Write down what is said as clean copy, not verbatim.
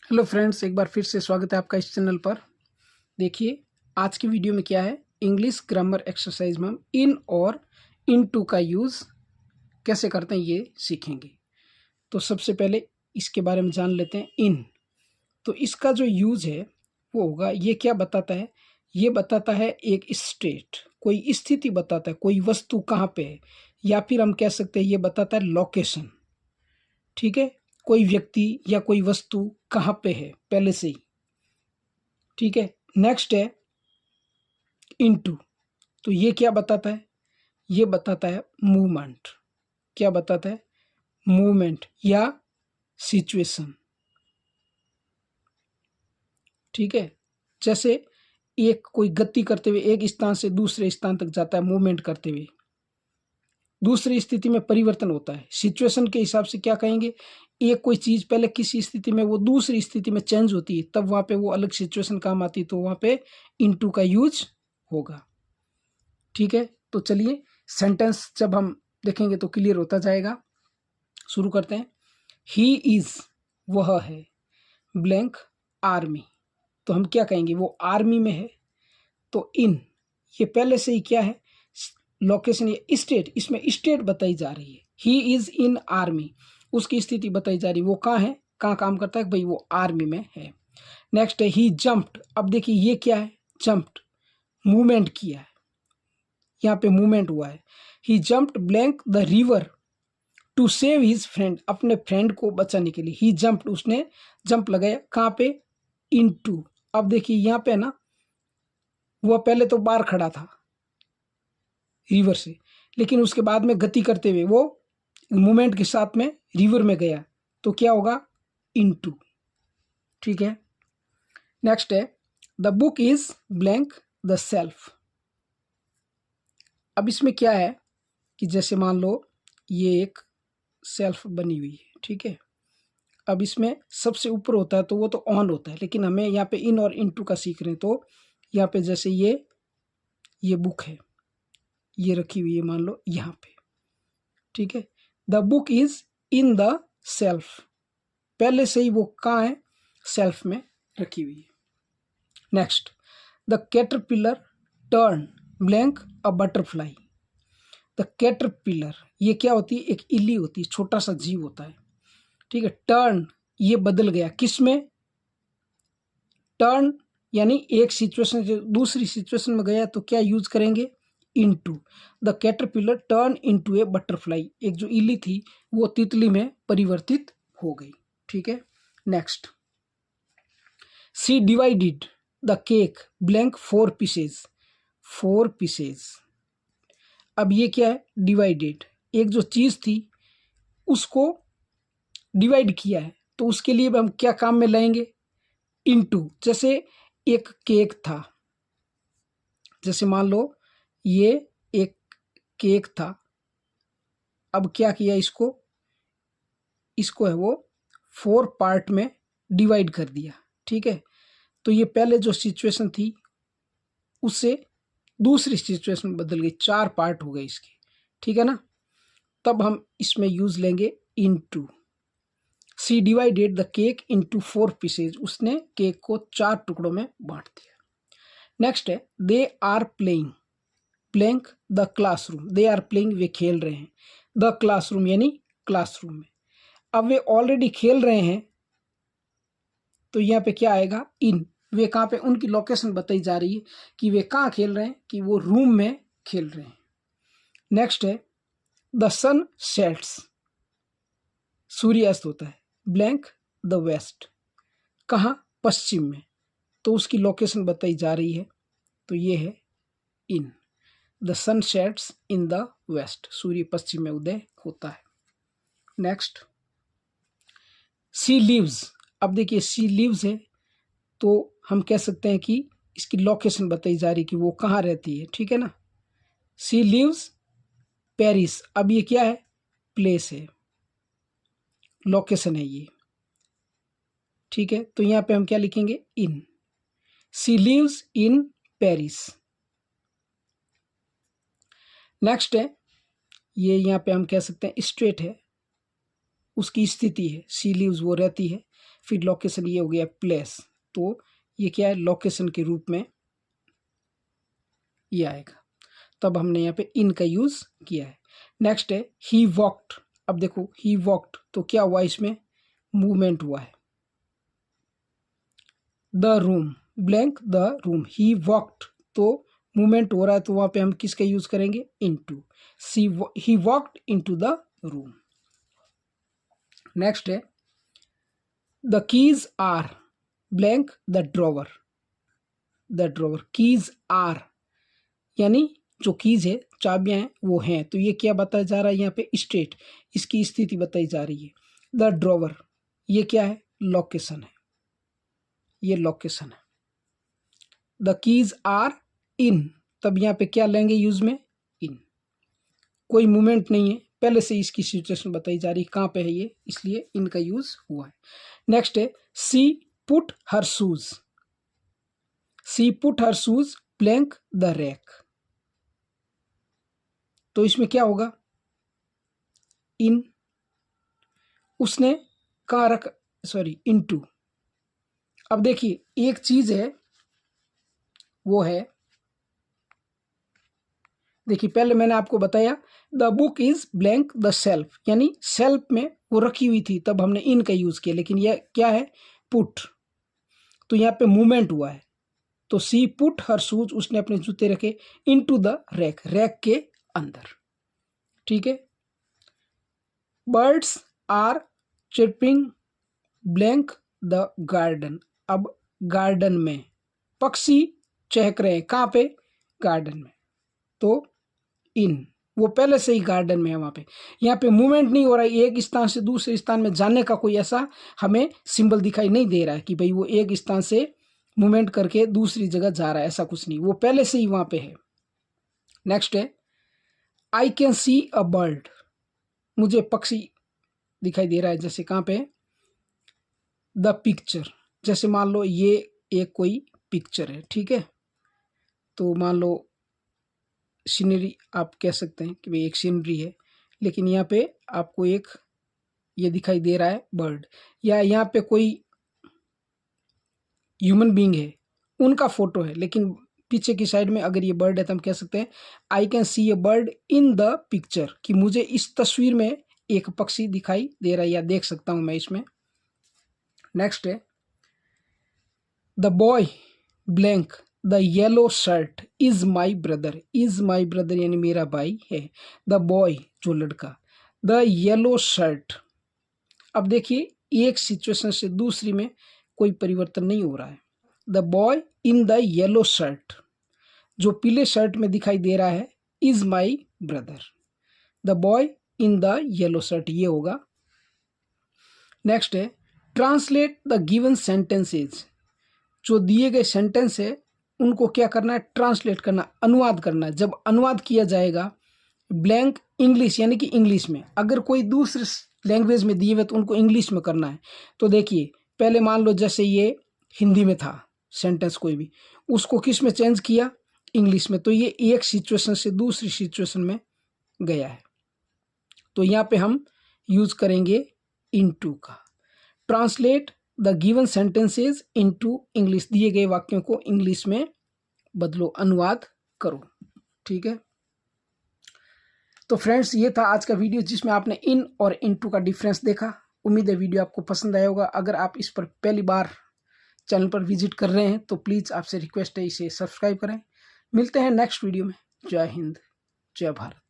Hello friends, एक बार फिर से स्वागत है आपका इस चैनल पर। देखिए, आज की वीडियो में क्या है, इंग्लिश ग्रामर एक्सरसाइज में हम इन और इन टू का यूज़ कैसे करते हैं ये सीखेंगे। तो सबसे पहले इसके बारे में जान लेते हैं। इन, तो इसका जो यूज़ है वो होगा, ये क्या बताता है, ये बताता है एक स्टेट, कोई स्थिति बताता है, कोई वस्तु कहाँ पे है, या फिर हम कह सकते हैं ये बताता है लोकेशन। ठीक है, कोई व्यक्ति या कोई वस्तु कहाँ पे है पहले से ही। ठीक है, नेक्स्ट है इनटू, तो ये क्या बताता है, ये बताता है मूवमेंट। क्या बताता है, मूवमेंट या सिचुएशन। ठीक है, जैसे एक कोई गति करते हुए एक स्थान से दूसरे स्थान तक जाता है, मूवमेंट करते हुए दूसरी स्थिति में परिवर्तन होता है। सिचुएशन के हिसाब से क्या कहेंगे, एक कोई चीज पहले किसी स्थिति में वो दूसरी स्थिति में चेंज होती है, तब वहां पे वो अलग सिचुएशन काम आती है, तो वहां पे इनटू का यूज होगा। ठीक है, तो चलिए सेंटेंस जब हम देखेंगे तो क्लियर होता जाएगा। शुरू करते हैं। ही इज, वह है, ब्लैंक आर्मी, तो हम क्या कहेंगे, वो आर्मी में है। तो इन, ये पहले से ही क्या है, लोकेशन या स्टेट, इसमें स्टेट बताई जा रही है। ही इज इन आर्मी, उसकी स्थिति बताई जा रही है, वो कहाँ है, कहाँ काम करता है, भाई वो आर्मी में है। नेक्स्ट है ही जंप्ड, अब देखिए ये क्या है, जंप्ड, मूवमेंट किया है, यहाँ पे मूवमेंट हुआ है। He jumped blank the river to save his friend, अपने फ्रेंड को बचाने के लिए। ही जंप्ड, उसने जंप लगाया, कहाँ पे, इनटू। अब देखिए यहाँ पे ना, वह पहले तो बाहर खड़ा था रिवर से, लेकिन उसके बाद में गति करते हुए वो मूवमेंट के साथ में रिवर में गया, तो क्या होगा, इनटू। ठीक है, नेक्स्ट है the book is blank the self. अब इसमें क्या है कि जैसे मान लो ये एक सेल्फ बनी हुई है। ठीक है, अब इसमें सबसे ऊपर होता है तो वो तो ऑन होता है, लेकिन हमें यहाँ पे इन और इनटू का सीख रहे हैं, तो यहाँ पे जैसे ये बुक है, ये रखी हुई है मान लो यहाँ पे। ठीक है, the book is in the self, पहले से ही वो कहाँ है, सेल्फ में रखी हुई है। Next, the caterpillar turn blank a butterfly. The caterpillar, ये क्या होती है, एक इल्ली होती है, छोटा सा जीव होता है। ठीक है, टर्न, ये बदल गया, किस में, टर्न यानी एक सिचुएशन से दूसरी सिचुएशन में गया, तो क्या यूज करेंगे, into. The caterpillar turn into A butterfly, एक जो इल्ली थी वो तितली में परिवर्तित हो गई। ठीक है, next, she divided the cake blank 4 pieces, 4 pieces. अब ये क्या है, डिवाइडेड, एक जो चीज थी उसको डिवाइड किया है, तो उसके लिए हम क्या काम में लाएंगे, इनटू। जैसे एक केक था, जैसे मान लो ये एक केक था, अब क्या किया, इसको इसको है वो 4 पार्ट में डिवाइड कर दिया। ठीक है, तो ये पहले जो सिचुएशन थी उससे दूसरी सिचुएशन में बदल गई, 4 पार्ट हो गए इसके। ठीक है ना, तब हम इसमें यूज लेंगे into. She divided the cake into 4 pieces, उसने केक को 4 टुकड़ों में बांट दिया। नेक्स्ट है they are playing blank the classroom, they are playing, वे खेल रहे हैं, द क्लासरूम यानी क्लासरूम में। अब वे ऑलरेडी खेल रहे हैं, तो यहाँ पे क्या आएगा, इन। वे कहाँ पे, उनकी लोकेशन बताई जा रही है कि वे कहाँ खेल रहे हैं, कि वो रूम में खेल रहे हैं। नेक्स्ट है द सन सेट्स, सूर्य अस्त होता है, ब्लैंक द वेस्ट, कहाँ, पश्चिम में, तो उसकी लोकेशन बताई जा रही है, तो ये है in. The sun sets in the west, सूर्य पश्चिम में उदय होता है। नेक्स्ट, सी लिव्स, अब देखिए सी लिव्स है, तो हम कह सकते हैं कि इसकी लोकेशन बताई जा रही है कि वो कहाँ रहती है। ठीक है ना, सी लिव्स पेरिस, अब ये क्या है, प्लेस है, लोकेशन है ये। ठीक है, तो यहाँ पे हम क्या लिखेंगे, in. She lives in Paris. Next है, ये यहाँ पे हम कह सकते हैं स्ट्रेट है, उसकी स्थिति है, शी लिव्स वो रहती है। फिर लोकेशन ये हो गया प्लेस, तो ये क्या है, लोकेशन के रूप में ये आएगा। तब हमने यहाँ पे इन का यूज किया है। नेक्स्ट है ही वॉक्ड। अब देखो ही वॉक्ड तो क्या हुआ, इसमें मूवमेंट हुआ है। The room blank the room, he walked तो मूवमेंट हो रहा है, तो वहां पे हम किसका यूज करेंगे, into. He walked into the room. Next है the keys are blank the drawer. The drawer keys are यानी जो कीज है, चाबियां हैं, वो हैं। तो ये क्या बताया जा रहा है यहाँ पे, स्टेट, इसकी स्थिति बताई जा रही है। द ड्रॉवर ये क्या है, लोकेशन है, ये लोकेशन है। द कीज आर इन, तब यहाँ पे क्या लेंगे यूज में, इन। कोई मूवमेंट नहीं है, पहले से इसकी सिचुएशन बताई जा रही है कहाँ पे है ये, इसलिए इनका यूज हुआ है। नेक्स्ट है she put her shoes. She put her shoes blank the rack, तो इसमें क्या होगा, इन, उसने कहाँ रखा, सॉरी इनटू। अब देखिए एक चीज है, वो है, देखिए पहले मैंने आपको बताया the book is blank the self, यानी सेल्फ में वो रखी हुई थी, तब हमने इन का यूज किया। लेकिन यह क्या है, पुट, तो यहाँ पे मूवमेंट हुआ है, तो सी पुट हर शूज, उसने अपने जूते रखे इनटू द रैक, रैक के अंदर। ठीक है। Birds are chirping blank the garden. अब गार्डन में पक्षी चहक रहे हैं, कहाँ पे, गार्डन में, तो इन, वो पहले से ही गार्डन में है वहां पे। यहाँ पे मूवमेंट नहीं हो रहा है, एक स्थान से दूसरे स्थान में जाने का कोई ऐसा हमें सिंबल दिखाई नहीं दे रहा है कि भाई वो एक स्थान से मूवमेंट करके दूसरी जगह जा रहा है, ऐसा कुछ नहीं, वो पहले से ही वहां पे है। नेक्स्ट है I can see a bird. मुझे पक्षी दिखाई दे रहा है, जैसे कहाँ पे, द पिक्चर, जैसे मान लो ये एक कोई पिक्चर है, ठीक है, तो मान लो सीनरी आप कह सकते हैं कि भाई एक सीनरी है, लेकिन यहाँ पे आपको एक ये दिखाई दे रहा है बर्ड, या यहाँ पे कोई ह्यूमन बीइंग है, उनका फोटो है, लेकिन पीछे की साइड में अगर ये बर्ड है तो हम कह सकते हैं I can see A bird in the picture, कि मुझे इस तस्वीर में एक पक्षी दिखाई दे रहा है या देख सकता हूं मैं इसमें। नेक्स्ट है the boy blank the yellow shirt is my brother. Is my brother यानी मेरा भाई है। द बॉय जो लड़का, द येलो शर्ट। अब देखिए एक सिचुएशन से दूसरी में कोई परिवर्तन नहीं हो रहा है। The boy in the yellow shirt, जो पीले शर्ट में दिखाई दे रहा है, is my brother. The boy in the yellow shirt ये होगा। नेक्स्ट है ट्रांसलेट द गिवन सेंटेंसेज। जो दिए गए सेंटेंस है उनको क्या करना है, ट्रांसलेट करना, अनुवाद करना। जब अनुवाद किया जाएगा ब्लैंक इंग्लिश यानी कि इंग्लिश में, अगर कोई दूसरे लैंग्वेज में दिए हुए तो उनको इंग्लिश में करना है। तो देखिए पहले मान लो जैसे ये हिंदी में था सेंटेंस कोई भी, उसको किस में चेंज किया, इंग्लिश में, तो ये एक सिचुएशन से दूसरी सिचुएशन में गया है, तो यहाँ पे हम यूज करेंगे इनटू का। Translate the given sentences into English, दिए गए वाक्यों को इंग्लिश में बदलो, अनुवाद करो। ठीक है, तो फ्रेंड्स ये था आज का वीडियो जिसमें आपने इन और इनटू का डिफरेंस देखा। उम्मीद है वीडियो आपको पसंद आया होगा। अगर आप इस पर पहली बार चैनल पर विजिट कर रहे हैं तो प्लीज़ आपसे रिक्वेस्ट है इसे सब्सक्राइब करें। मिलते हैं नेक्स्ट वीडियो में। जय हिंद, जय भारत।